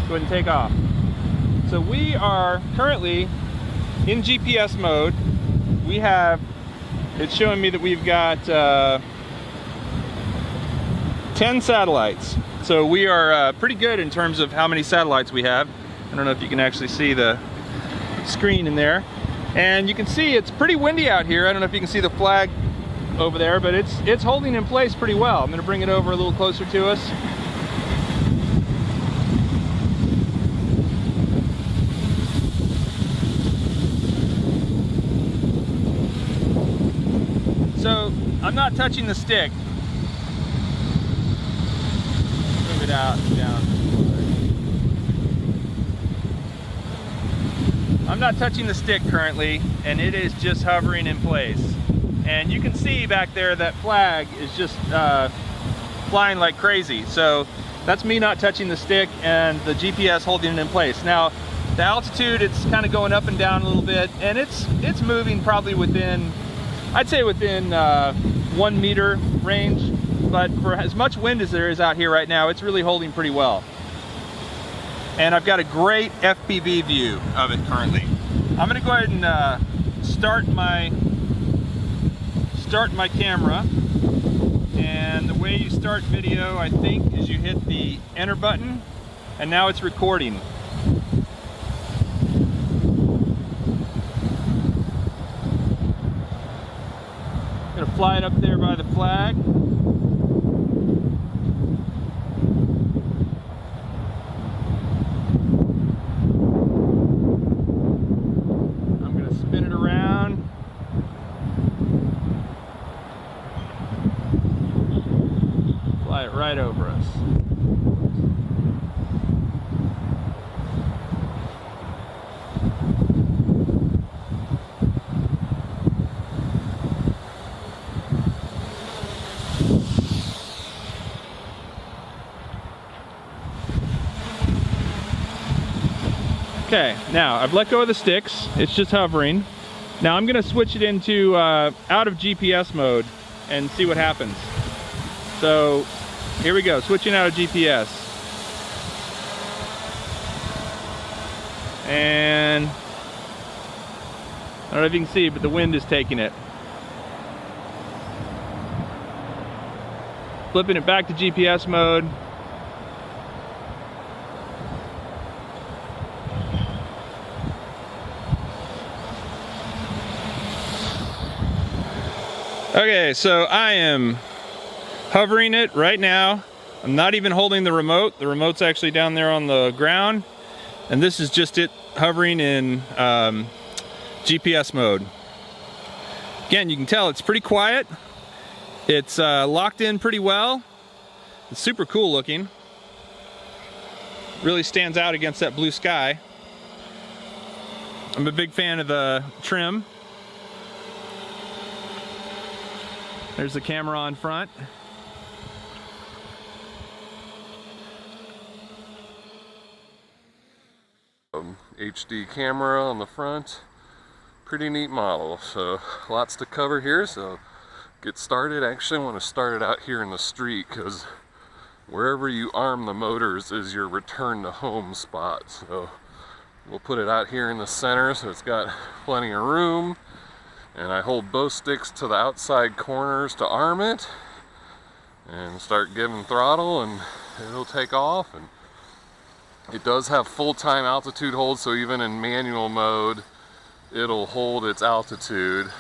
Go ahead and take off. So we are currently in GPS mode. We have, it's showing me that we've got 10 satellites. So we are pretty good in terms of how many satellites we have. I don't know if you can actually see the screen in there. And you can see it's pretty windy out here. I don't know if you can see the flag over there, but it's holding in place pretty well. I'm going to bring it over a little closer to us. So I'm not touching the stick. Move it out and down. I'm not touching the stick currently, and it is just hovering in place. And you can see back there that flag is just flying like crazy. So that's me not touching the stick and the GPS holding it in place. Now, the altitude, it's kind of going up and down a little bit, and it's moving probably within, I'd say within 1 meter range. But for as much wind as there is out here right now, it's really holding pretty well. And I've got a great FPV view of it currently. I'm gonna go ahead and start my camera. And the way you start video, I think, is you hit the enter button, and now it's recording. I'm gonna fly it up there by the flag. Spin it around. Fly it right over us. Okay, now I've let go of the sticks. It's just hovering. Now I'm gonna switch it into out of GPS mode and see what happens. So here we go, switching out of GPS. And I don't know if you can see, but the wind is taking it. Flipping it back to GPS mode. Okay, so I am hovering it right now. I'm not even holding the remote. The remote's actually down there on the ground. And this is just it hovering in GPS mode. Again, you can tell it's pretty quiet. It's locked in pretty well. It's super cool looking. Really stands out against that blue sky. I'm a big fan of the trim. There's the camera on front. HD camera on the front. Pretty neat model. So lots to cover here. So get started. Actually, I want to start it out here in the street because wherever you arm the motors is your return to home spot. So we'll put it out here in the center so it's got plenty of room. And I hold both sticks to the outside corners to arm it and start giving throttle, and it'll take off. And it does have full-time altitude hold, so even in manual mode it'll hold its altitude.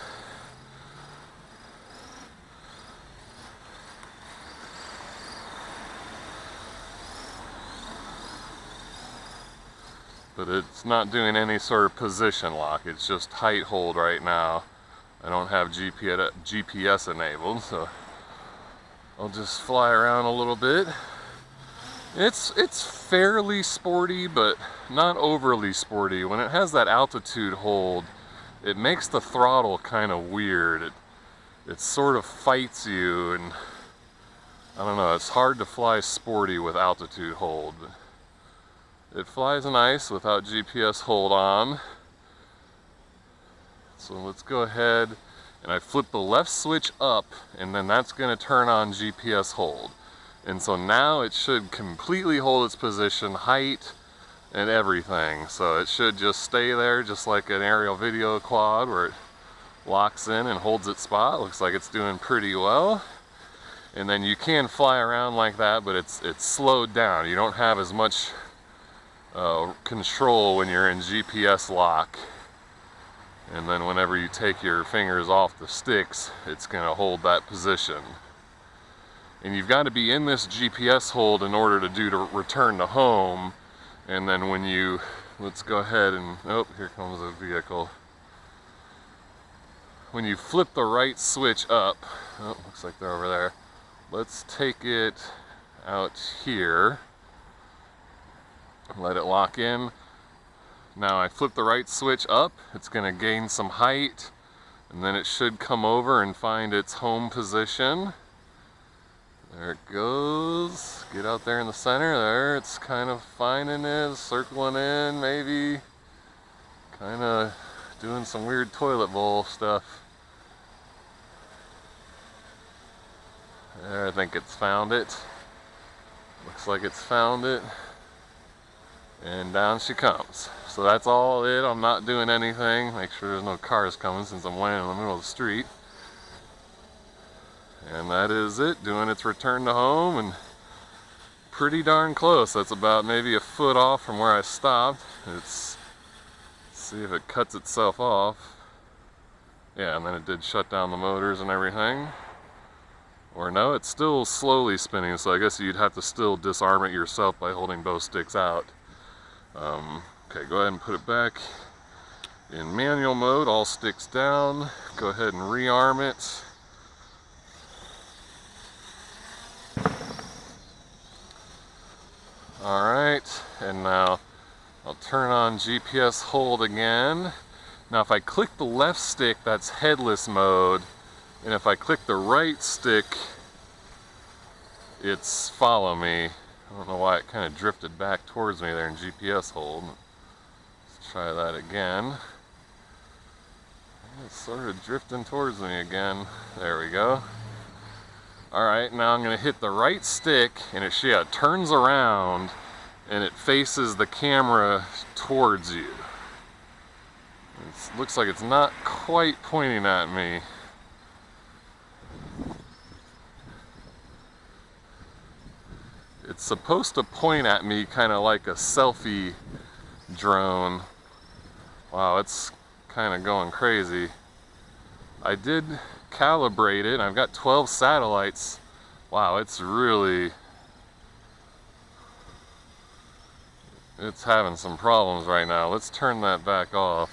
But it's not doing any sort of position lock, it's just height hold right now. I don't have GPS enabled, so I'll just fly around a little bit. It's fairly sporty, but not overly sporty. When it has that altitude hold, it makes the throttle kind of weird. It sort of fights you, and I don't know, it's hard to fly sporty with altitude hold. But it flies nice without GPS hold on. So let's go ahead and I flip the left switch up, and then that's going to turn on GPS hold. And so now it should completely hold its position, height, and everything. So it should just stay there, just like an aerial video quad where it locks in and holds its spot. Looks like it's doing pretty well. And then you can fly around like that, but it's slowed down. You don't have as much control when you're in GPS lock. And then whenever you take your fingers off the sticks, it's going to hold that position. And you've got to be in this GPS hold in order to return to home. And then when you, let's go ahead and, oh, here comes a vehicle. When you flip the right switch up, oh, looks like they're over there. Let's take it out here. Let it lock in. Now I flip the right switch up, it's going to gain some height, and then it should come over and find its home position. There it goes. Get out there in the center. There, it's kind of finding it, circling in, maybe. Kind of doing some weird toilet bowl stuff. There, I think it's found it. Looks like it's found it. And down she comes. So that's all it. I'm not doing anything. Make sure there's no cars coming since I'm laying in the middle of the street. And that is it, doing its return to home, and pretty darn close. That's about maybe a foot off from where I stopped. Let's see if it cuts itself off. Yeah, and then it did shut down the motors and everything. Or no, it's still slowly spinning, so I guess you'd have to still disarm it yourself by holding both sticks out. Okay, go ahead and put it back in manual mode, all sticks down. Go ahead and rearm it. Alright, and now I'll turn on GPS hold again. Now if I click the left stick, that's headless mode, and if I click the right stick, it's follow me. I don't know why it kind of drifted back towards me there in GPS hold. Let's try that again. It's sort of drifting towards me again. There we go. Alright, now I'm going to hit the right stick, and it turns around and it faces the camera towards you. It looks like it's not quite pointing at me. It's supposed to point at me kind of like a selfie drone. Wow, it's kind of going crazy. I did calibrate it. I've got 12 satellites. Wow, it's having some problems right now. Let's turn that back off.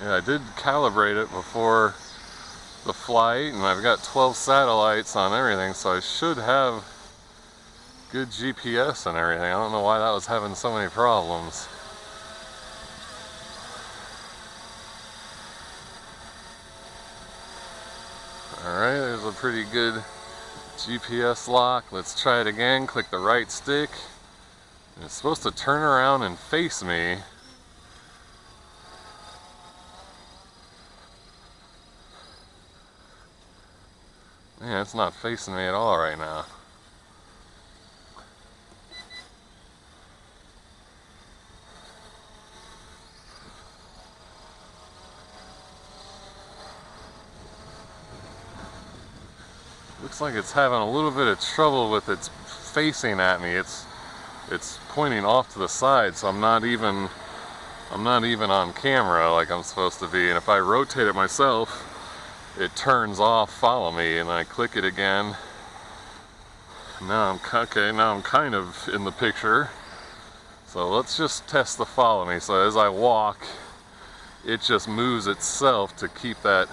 Yeah, I did calibrate it before the flight, and I've got 12 satellites on everything, so I should have good GPS and everything. I don't know why that was having so many problems. Alright, there's a pretty good GPS lock. Let's try it again. Click the right stick. And it's supposed to turn around and face me. Man, it's not facing me at all right now. Looks like it's having a little bit of trouble with its facing at me. It's pointing off to the side, so I'm not even on camera like I'm supposed to be. And if I rotate it myself, it turns off follow me, and I click it again. Now I'm kind of in the picture. So let's just test the follow me. So as I walk, it just moves itself to keep that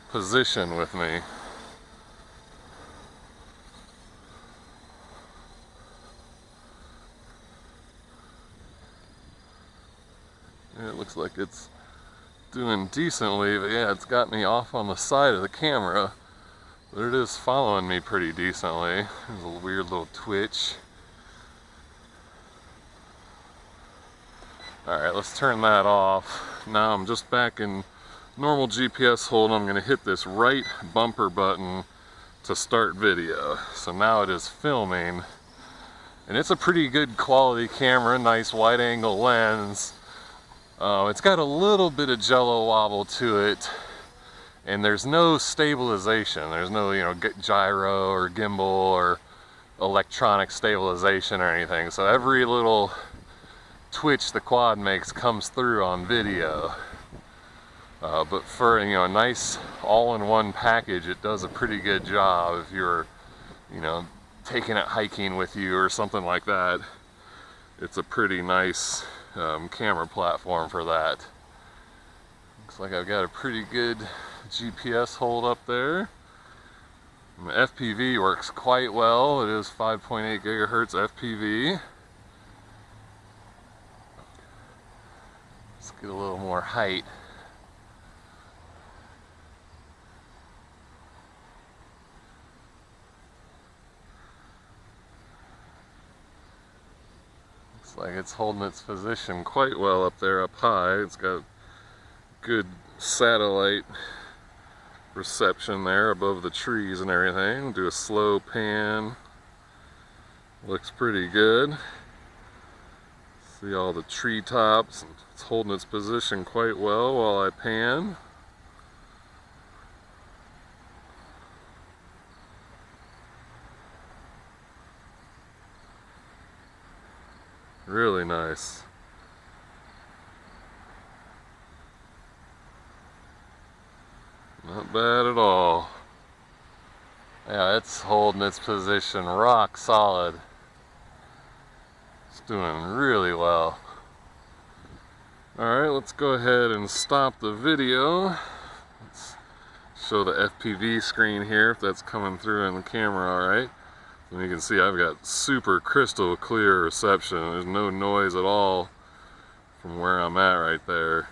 position with me. It looks like it's doing decently, but yeah, it's got me off on the side of the camera. But it is following me pretty decently. There's a weird little twitch. Alright, let's turn that off. Now I'm just back in normal GPS hold, I'm going to hit this right bumper button to start video. So now it is filming, and it's a pretty good quality camera, nice wide angle lens. It's got a little bit of jello wobble to it, and there's no stabilization. There's no, you know, gyro or gimbal or electronic stabilization or anything. So every little twitch the quad makes comes through on video. But for, you know, a nice all-in-one package, it does a pretty good job if you're, you know, taking it hiking with you or something like that. It's a pretty nice camera platform for that. Looks like I've got a pretty good GPS hold up there. My FPV works quite well. It is 5.8 gigahertz FPV. Let's get a little more height. Looks like it's holding its position quite well up there, up high. It's got good satellite reception there above the trees and everything. Do a slow pan. Looks pretty good. See all the treetops. It's holding its position quite well while I pan. Really nice. Not bad at all. Yeah, it's holding its position rock solid. It's doing really well. Alright, let's go ahead and stop the video. Let's show the FPV screen here, if that's coming through in the camera alright. And you can see I've got super crystal clear reception. There's no noise at all from where I'm at right there.